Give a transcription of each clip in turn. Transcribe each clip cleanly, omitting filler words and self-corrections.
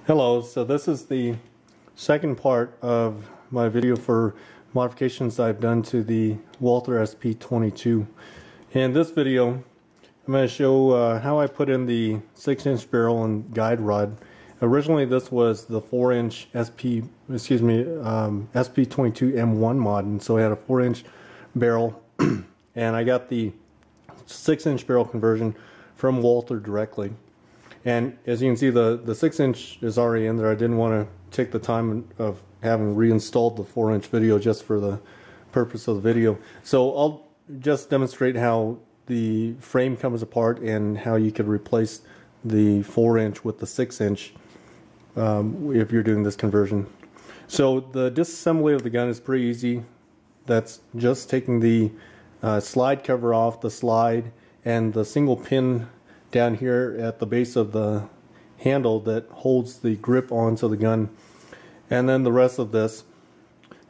Hello, so this is the second part of my video for modifications I've done to the Walther SP22. In this video, I'm going to show how I put in the 6-inch barrel and guide rod. Originally this was the 4-inch SP22 M1 mod, and so I had a 4-inch barrel and I got the 6-inch barrel conversion from Walther directly. And as you can see, the 6-inch is already in there. I didn't want to take the time of having reinstalled the 4-inch video just for the purpose of the video. So I'll just demonstrate how the frame comes apart and how you could replace the 4-inch with the 6-inch if you're doing this conversion. So the disassembly of the gun is pretty easy. That's just taking the slide cover off the slide and the single pin down here at the base of the handle that holds the grip onto the gun, and then the rest of this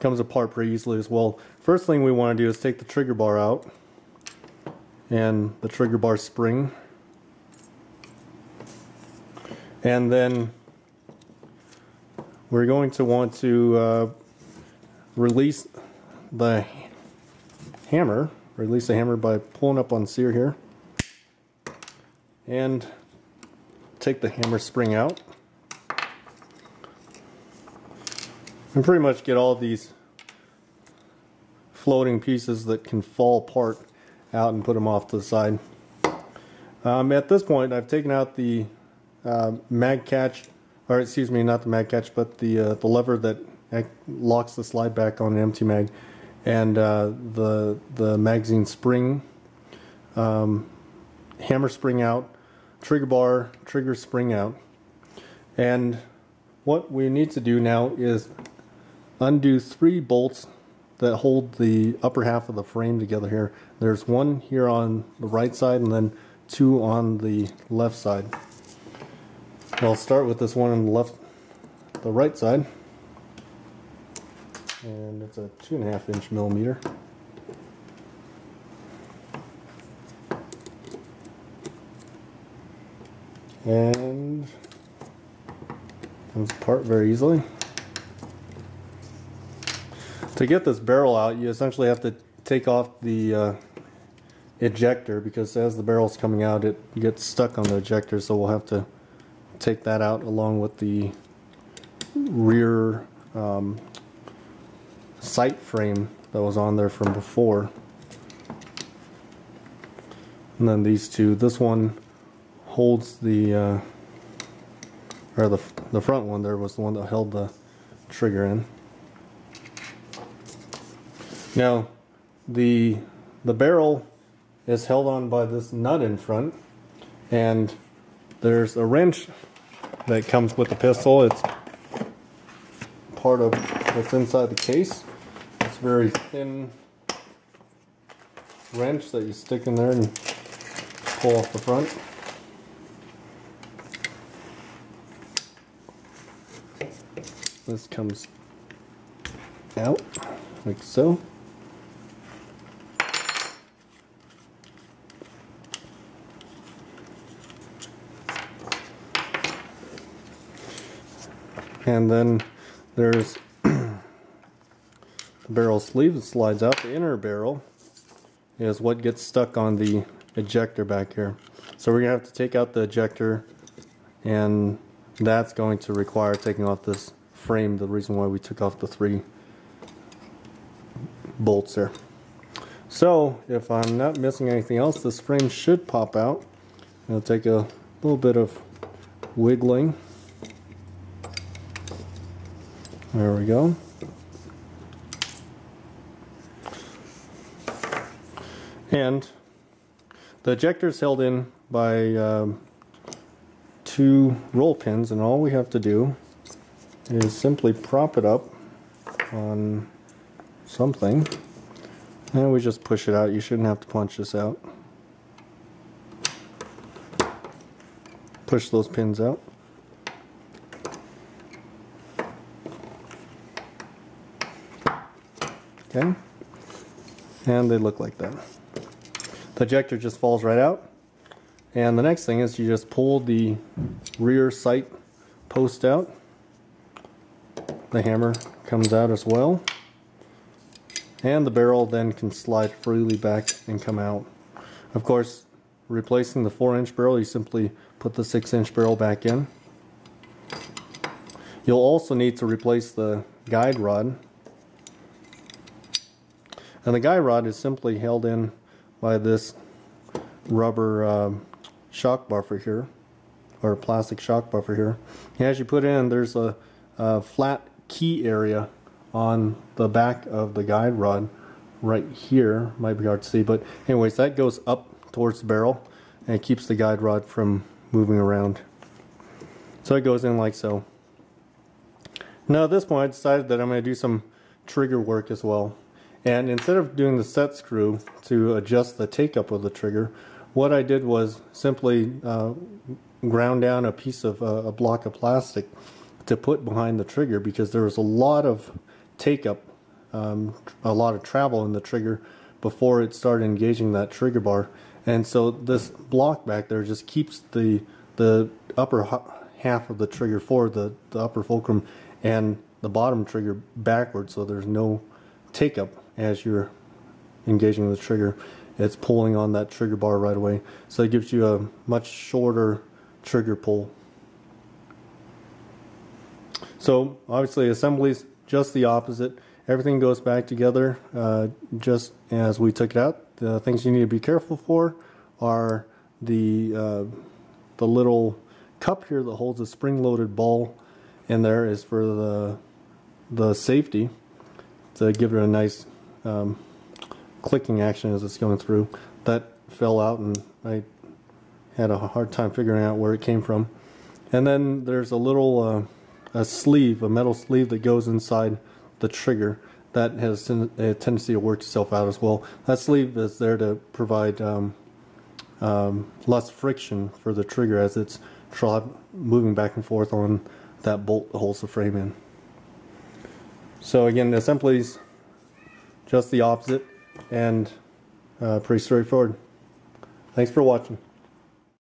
comes apart pretty easily as well. First thing we want to do is take the trigger bar out and the trigger bar spring, and then we're going to want to release the hammer. Release the hammer by pulling up on sear here and take the hammer spring out, and pretty much get all these floating pieces that can fall apart out and put them off to the side. At this point I've taken out the mag catch, or excuse me, not the mag catch, but the lever that locks the slide back on an empty mag, and the magazine spring, hammer spring out, trigger bar, trigger spring out. And what we need to do now is undo 3 bolts that hold the upper half of the frame together here. There's one here on the right side and then 2 on the left side. I'll start with this one on the right side, and it's a 2.5 millimeter. And comes apart very easily. To get this barrel out, you essentially have to take off the ejector, because as the barrel's coming out it gets stuck on the ejector, so we'll have to take that out along with the rear sight frame that was on there from before. And then these two, this one holds the or the front one there was the one that held the trigger in. Now the barrel is held on by this nut in front, and there's a wrench that comes with the pistol. It's part of what's inside the case. It's a very thin wrench that you stick in there and pull off the front. This comes out like so. And then there's the barrel sleeve that slides out. The inner barrel is what gets stuck on the ejector back here. So we're going to have to take out the ejector, and that's going to require taking off this frame, the reason why we took off the 3 bolts there. So if I'm not missing anything else, this frame should pop out. It'll take a little bit of wiggling. There we go. And the ejector is held in by 2 roll pins, and all we have to do is simply prop it up on something, and we just push it out. You shouldn't have to punch this out. Push those pins out. Okay, and they look like that. The ejector just falls right out, and the next thing is you just pull the rear sight post out. The hammer comes out as well. And the barrel then can slide freely back and come out. Of course, replacing the 4-inch barrel, you simply put the 6-inch barrel back in. You'll also need to replace the guide rod. And the guide rod is simply held in by this rubber shock buffer here, or plastic shock buffer here. And as you put in, there's a flat key area on the back of the guide rod right here. Might be hard to see, but anyways, that goes up towards the barrel and it keeps the guide rod from moving around. So it goes in like so. Now at this point I decided that I'm going to do some trigger work as well. And instead of doing the set screw to adjust the take-up of the trigger, what I did was simply ground down a piece of a block of plastic to put behind the trigger, because there was a lot of take-up, a lot of travel in the trigger before it started engaging that trigger bar. And so this block back there just keeps the upper half of the trigger forward, the upper fulcrum, and the bottom trigger backwards, so there's no take-up as you're engaging the trigger. It's pulling on that trigger bar right away, so it gives you a much shorter trigger pull. So obviously assembly's just the opposite. Everything goes back together just as we took it out. The things you need to be careful for are the little cup here that holds a spring-loaded ball in there is for the safety, to give it a nice clicking action as it's going through. That fell out and I had a hard time figuring out where it came from. And then there's a little a sleeve, a metal sleeve that goes inside the trigger that has a tendency to work itself out as well. That sleeve is there to provide less friction for the trigger as it's moving back and forth on that bolt that holds the frame in. So again, the assembly's just the opposite and pretty straightforward. Thanks for watching.